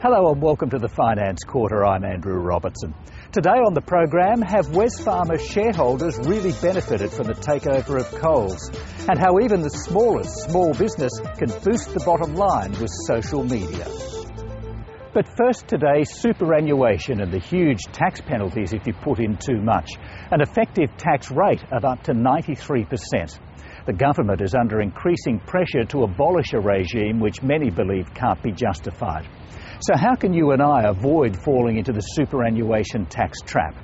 Hello and welcome to the Finance Quarter. I'm Andrew Robertson. Today on the program, have Wesfarmers shareholders really benefited from the takeover of Coles? And how even the smallest small business can boost the bottom line with social media. But first today, superannuation and the huge tax penalties if you put in too much. An effective tax rate of up to 93%. The government is under increasing pressure to abolish a regime which many believe can't be justified. So how can you and I avoid falling into the superannuation tax trap?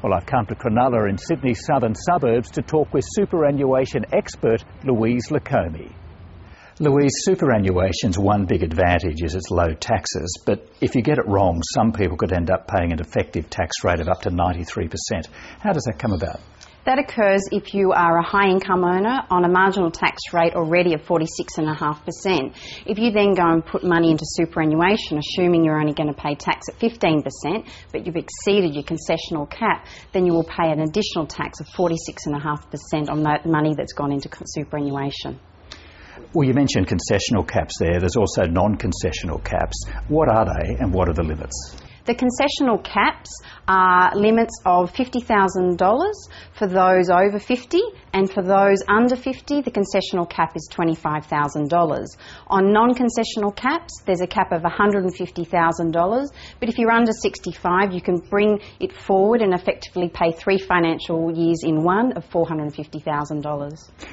Well, I've come to Cronulla in Sydney's southern suburbs to talk with superannuation expert Louise Lacombe. Louise, superannuation's one big advantage is its low taxes, but if you get it wrong, some people could end up paying an effective tax rate of up to 93%. How does that come about? That occurs if you are a high-income earner on a marginal tax rate already of 46.5%. If you then go and put money into superannuation, assuming you're only going to pay tax at 15%, but you've exceeded your concessional cap, then you will pay an additional tax of 46.5% on that money that's gone into superannuation. Well, you mentioned concessional caps there. There's also non-concessional caps. What are they and what are the limits? The concessional caps are limits of $50,000 for those over 50, and for those under 50, the concessional cap is $25,000. On non-concessional caps, there's a cap of $150,000, but if you're under 65, you can bring it forward and effectively pay 3 financial years in one of $450,000.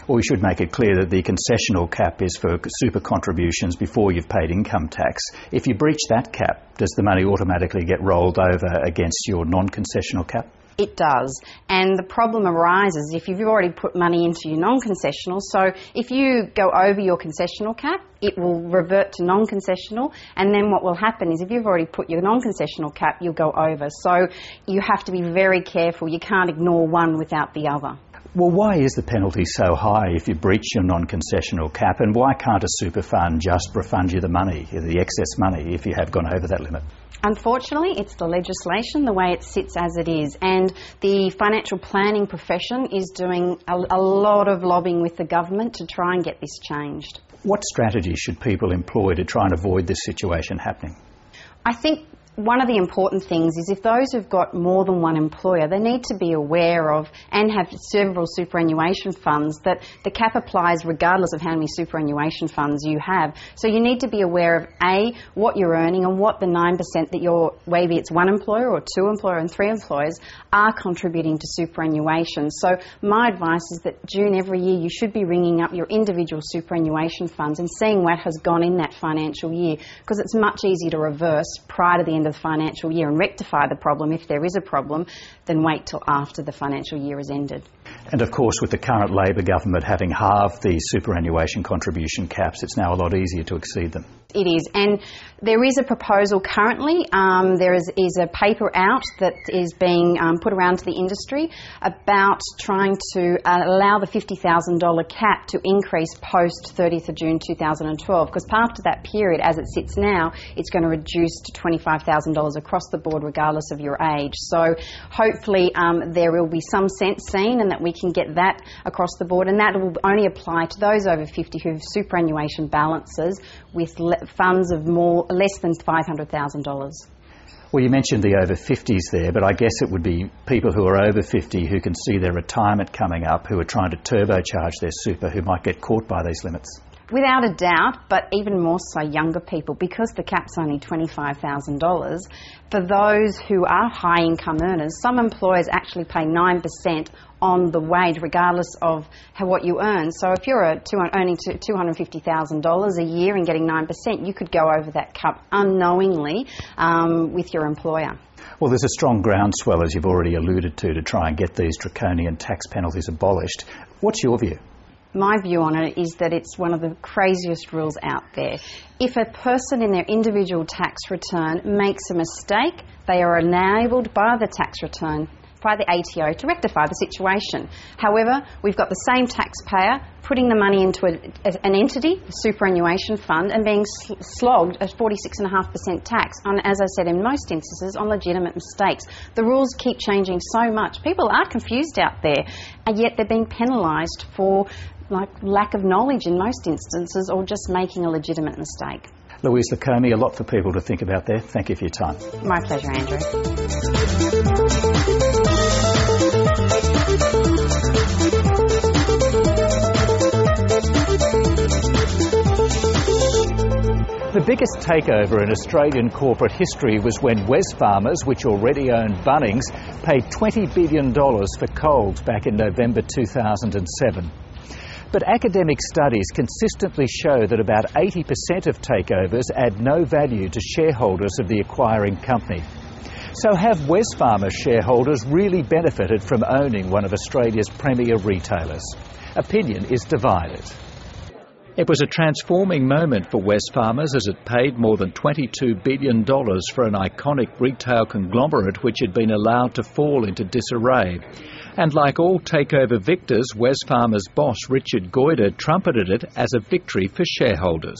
Well, we should make it clear that the concessional cap is for super contributions before you've paid income tax. If you breach that cap, does the money automatically get rolled over against your non-concessional cap? It does, and the problem arises if you've already put money into your non-concessional. So if you go over your concessional cap, it will revert to non-concessional, and then what will happen is if you've already put your non-concessional cap, you'll go over. So you have to be very careful. You can't ignore one without the other. Well, why is the penalty so high if you breach your non-concessional cap, and why can't a super fund just refund you the money, the excess money, if you have gone over that limit? Unfortunately, it's the legislation, the way it sits as it is, and the financial planning profession is doing a lot of lobbying with the government to try and get this changed. What strategies should people employ to try and avoid this situation happening? I think one of the important things is if those who've got more than one employer, they need to be aware of and have several superannuation funds that the cap applies regardless of how many superannuation funds you have. So you need to be aware of A, what you're earning and what the 9% that you're, maybe it's one employer or 2 employers and 3 employers, are contributing to superannuation. So my advice is that June every year you should be ringing up your individual superannuation funds and seeing what has gone in that financial year, because it's much easier to reverse prior to the end of the financial year and rectify the problem if there is a problem than wait till after the financial year is ended. And of course, with the current Labor government having halved the superannuation contribution caps, it's now a lot easier to exceed them. It is, and there is a proposal currently. There is a paper out that is being put around to the industry about trying to allow the $50,000 cap to increase post 30th of June 2012, because after that period, as it sits now, it's going to reduce to $25,000 across the board regardless of your age. So hopefully there will be some sense seen and that we can get that across the board, and that will only apply to those over 50 who have superannuation balances with funds of less than $500,000. Well, you mentioned the over 50s there, but I guess it would be people who are over 50 who can see their retirement coming up, who are trying to turbocharge their super, who might get caught by these limits. Without a doubt, but even more so younger people, because the cap's only $25,000. For those who are high income earners, some employers actually pay 9% on the wage regardless of what you earn. So if you're earning $250,000 a year and getting 9%, you could go over that cap unknowingly with your employer. Well, there's a strong groundswell, as you've already alluded to try and get these draconian tax penalties abolished. What's your view? My view on it is that it's one of the craziest rules out there. If a person in their individual tax return makes a mistake, they are enabled by the tax return, by the ATO, to rectify the situation. However, we've got the same taxpayer putting the money into an entity, a superannuation fund, and being slogged at 46.5% tax on, as I said, in most instances, on legitimate mistakes. The rules keep changing so much. People are confused out there, and yet they're being penalised for lack of knowledge in most instances, or just making a legitimate mistake. Louise Lacombe, a lot for people to think about there. Thank you for your time. My pleasure, Andrew. The biggest takeover in Australian corporate history was when Wesfarmers, which already owned Bunnings, paid $20 billion for Coles back in November 2007. But academic studies consistently show that about 80% of takeovers add no value to shareholders of the acquiring company. So have Wesfarmers shareholders really benefited from owning one of Australia's premier retailers? Opinion is divided. It was a transforming moment for Wesfarmers as it paid more than $22 billion for an iconic retail conglomerate which had been allowed to fall into disarray. And like all takeover victors, Wesfarmers boss Richard Goyder trumpeted it as a victory for shareholders.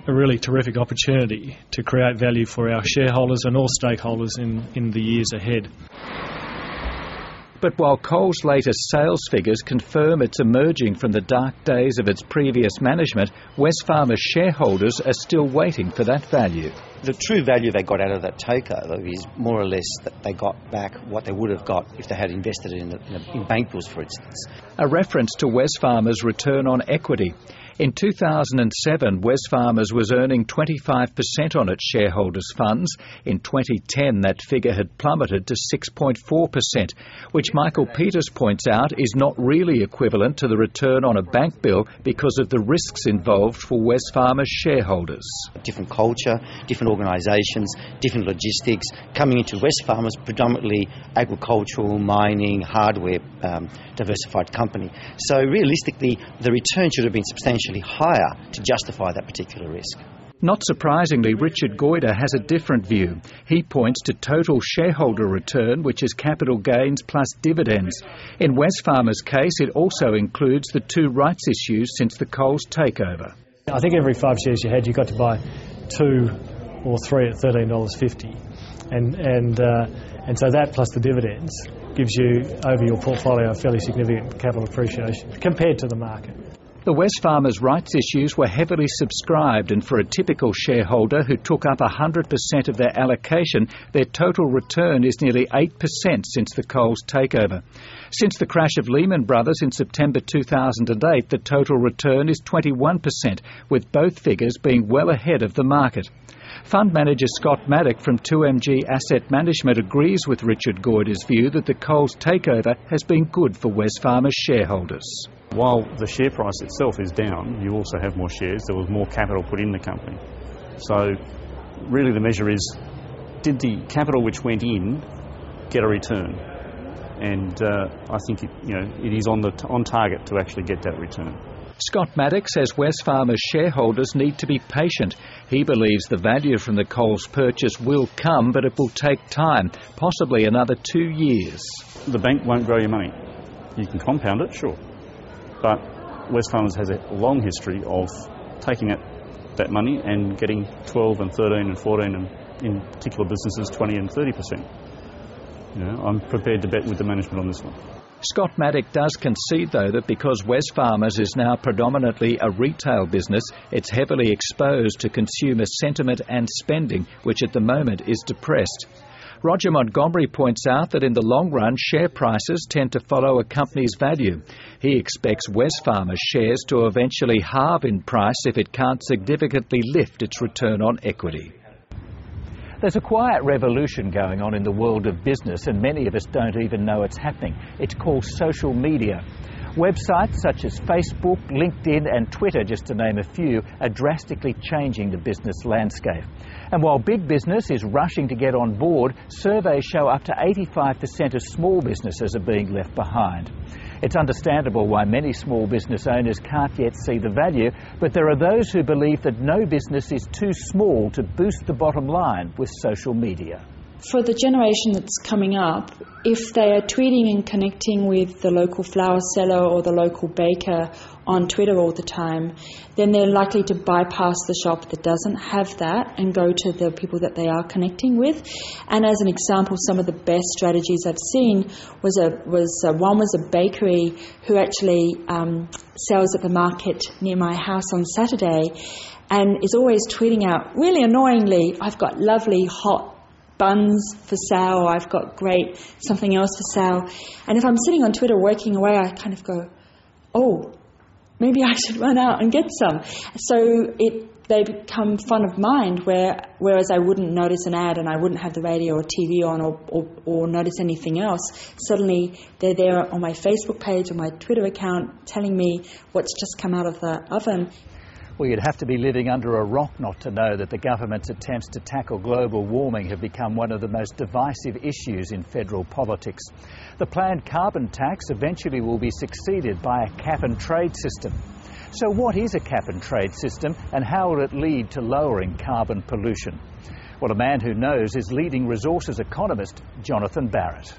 A really terrific opportunity to create value for our shareholders and all stakeholders in the years ahead. But while Coles' latest sales figures confirm it's emerging from the dark days of its previous management, Wesfarmers shareholders are still waiting for that value. The true value they got out of that takeover is more or less that they got back what they would have got if they had invested in bank bills, for instance. A reference to Wesfarmers' return on equity. In 2007, Wesfarmers was earning 25% on its shareholders' funds. In 2010, that figure had plummeted to 6.4%, which Michael Peters points out is not really equivalent to the return on a bank bill because of the risks involved for Wesfarmers shareholders. Different culture, different organisations, different logistics. Coming into Wesfarmers, predominantly agricultural, mining, hardware, diversified company. So realistically, the return should have been substantially higher to justify that particular risk. Not surprisingly, Richard Goyder has a different view. He points to total shareholder return, which is capital gains plus dividends. In Wesfarmers' case, it also includes the 2 rights issues since the Coles takeover. I think every 5 shares you had, you got to buy 2 or 3 at $13.50. And so that plus the dividends gives you, over your portfolio, a fairly significant capital appreciation compared to the market. The Wesfarmers rights issues were heavily subscribed, and for a typical shareholder who took up 100% of their allocation, their total return is nearly 8% since the Coles takeover. Since the crash of Lehman Brothers in September 2008, the total return is 21%, with both figures being well ahead of the market. Fund manager Scott Maddock from 2MG Asset Management agrees with Richard Goyder's view that the Coles takeover has been good for Wesfarmers shareholders. While the share price itself is down, you also have more shares. There was more capital put in the company. So really the measure is, did the capital which went in get a return? And I think it is on target to actually get that return. Scott Maddock says Wesfarmers shareholders need to be patient. He believes the value from the Coles purchase will come, but it will take time, possibly another 2 years. The bank won't grow your money. You can compound it, sure. But Wesfarmers has a long history of taking that money and getting 12 and 13 and 14 and in particular businesses 20 and 30%. I'm prepared to bet with the management on this one. Scott Maddock does concede, though, that because Wesfarmers is now predominantly a retail business, it's heavily exposed to consumer sentiment and spending, which at the moment is depressed. Roger Montgomery points out that in the long run, share prices tend to follow a company's value. He expects Wesfarmers shares to eventually halve in price if it can't significantly lift its return on equity. There's a quiet revolution going on in the world of business, and many of us don't even know it's happening. It's called social media. Websites such as Facebook, LinkedIn and Twitter, just to name a few, are drastically changing the business landscape. And while big business is rushing to get on board, surveys show up to 85% of small businesses are being left behind. It's understandable why many small business owners can't yet see the value, but there are those who believe that no business is too small to boost the bottom line with social media. for the generation that's coming up, if they are tweeting and connecting with the local flour seller or the local baker on Twitter all the time, then they're likely to bypass the shop that doesn't have that and go to the people that they are connecting with. And as an example, some of the best strategies I've seen was a bakery who actually sells at the market near my house on Saturday, and is always tweeting out, really annoyingly, I've got lovely hot buns for sale, I've got great something else for sale. And if I'm sitting on Twitter working away, I kind of go, oh, maybe I should run out and get some. So they become fun of mind, whereas I wouldn't notice an ad and I wouldn't have the radio or TV on or notice anything else. Suddenly they're there on my Facebook page or my Twitter account telling me what's just come out of the oven. Well, you'd have to be living under a rock not to know that the government's attempts to tackle global warming have become one of the most divisive issues in federal politics. The planned carbon tax eventually will be succeeded by a cap-and-trade system. So what is a cap-and-trade system, and how will it lead to lowering carbon pollution? Well, a man who knows is leading resources economist Jonathan Barrett.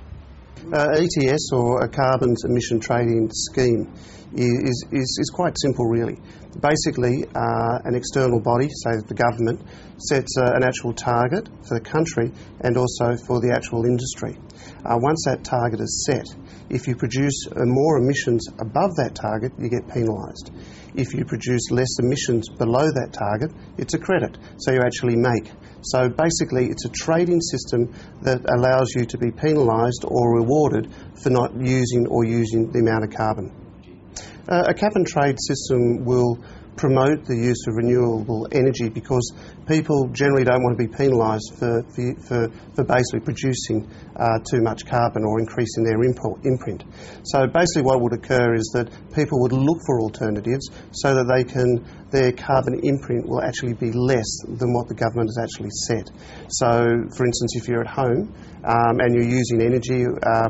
ETS, or a carbon emission trading scheme, is quite simple really. Basically, an external body, say the government, sets an actual target for the country and also for the actual industry. Once that target is set, if you produce more emissions above that target, you get penalised. If you produce less emissions below that target, it's a credit, so you actually make. So basically it's a trading system that allows you to be penalised or rewarded for not using the amount of carbon. A cap-and-trade system will promote the use of renewable energy because people generally don't want to be penalised for basically producing too much carbon or increasing their imprint. So basically what would occur is that people would look for alternatives so that their carbon imprint will actually be less than what the government has actually set. So for instance, if you're at home and you're using energy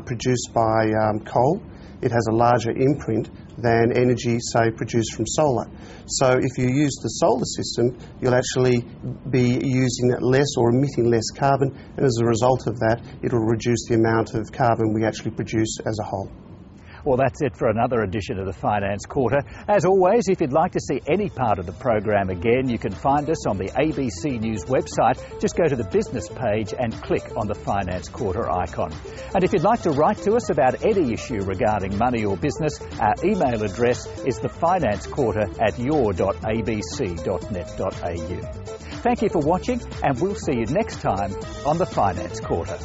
produced by coal, it has a larger imprint than energy, say, produced from solar. So if you use the solar system, you'll actually be using less or emitting less carbon, and as a result of that, it'll reduce the amount of carbon we actually produce as a whole. Well, that's it for another edition of the Finance Quarter. As always, if you'd like to see any part of the program again, you can find us on the ABC News website. Just go to the business page and click on the Finance Quarter icon. And if you'd like to write to us about any issue regarding money or business, our email address is thefinancequarter@your.abc.net.au. Thank you for watching, and we'll see you next time on the Finance Quarter.